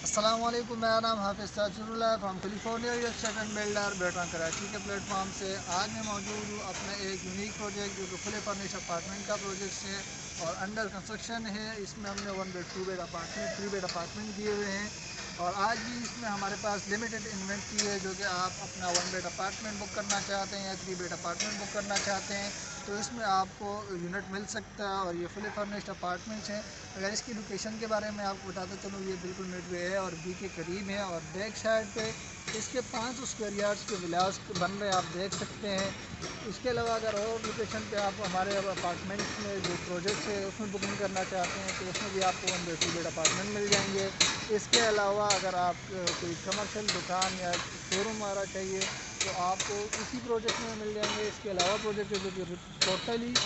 السلام علیکم، میرا نام Hafiz Tajir Allah from California second builder بیٹران کراچی کے پلیٹ فارم سے آج میں موجود ہوں اپنا ایک یونیک پروجیکٹ جو کہ فلی فرنش اپارٹمنٹ کا پروجیکٹ ہے اور انڈر کنسٹرکشن ہے۔ اس میں ہم نے 1 bed 2 bed apartment 3 bed apartment دیے ہوئے ہیں اور آج بھی اس میں ہمارے پاس لمیٹڈ انوینٹری ہے۔ جو کہ آپ اپنا 1 بیڈ اپارٹمنٹ بک کرنا چاہتے ہیں یا 3 بیڈ اپارٹمنٹ بک کرنا چاہتے ہیں تو اس میں آپ کو یونٹ مل سکتا ہے اور یہ فلی فرنشڈ اپارٹمنٹس ہیں۔ اگر اس کی لوکیشن کے بارے میں آپ کو بتاتا چلوں، یہ بالکل مڈ وے ہے اور بی کے قریب ہے اور بیک سائڈ پہ اس کے 5 اسکوائر یارڈس کے ولاز بن رہے آپ دیکھ سکتے ہیں۔ اس کے علاوہ اگر اور لوکیشن پہ آپ ہمارے اپارٹمنٹس میں جو پروجیکٹس ہے اس میں بکنگ کرنا چاہتے ہیں تو اس میں بھی آپ کو 1 بیڈ 2 بیڈ اپارٹمنٹ مل جائیں گے۔ اس کے علاوہ اگر آپ کوئی کمرشل دکان یا شو روم وغیرہ چاہیے تو آپ کو اسی پروجیکٹ میں مل جائیں گے۔ اس کے علاوہ پروجیکٹ جو کہ ٹوٹلی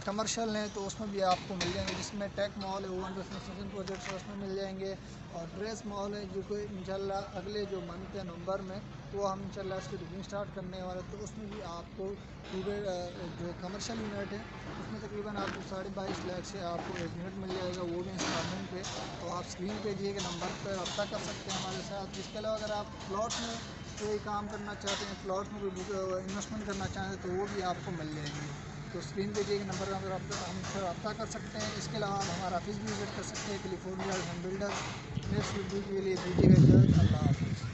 کمرشل ہیں تو اس میں بھی آپ کو مل جائیں گے، جس میں ٹیک مال ہے، اوون کنسٹرکشن پروجیکٹس ہے اس میں مل جائیں گے اور ڈریس مال ہے جو کہ انشاءاللہ اگلے جو منتھ ہے نومبر میں وہ ہم انشاءاللہ اس کی بکنگ سٹارٹ کرنے والے، تو اس میں بھی آپ کو جو کمرشل یونٹ ہے اس میں تقریباً آپ کو 22.5 لاکھ سے آپ کو ایک یونٹ مل جائے گا، وہ بھی انسٹالمنٹ پہ۔ تو آپ اسکرین پہ دیے گئے نمبر پہ رابطہ کر سکتے ہیں ہمارے ساتھ۔ اس کے علاوہ اگر آپ پلاٹ میں کوئی کام کرنا چاہتے ہیں، پلاٹ میں کوئی انویسٹمنٹ کرنا چاہتے ہیں تو وہ بھی آپ کو مل جائیں گے۔ تو اسکرین پہ دیے گئے نمبر پر ہم سے رابطہ کر سکتے ہیں۔ اس کے علاوہ آپ ہمارا آفس بھی وزٹ کر سکتے ہیں، کیلیفورنیا بلڈر۔ نیکسٹ ویڈیو کے لیے دیجیے گا اجازت۔ اللہ حافظ۔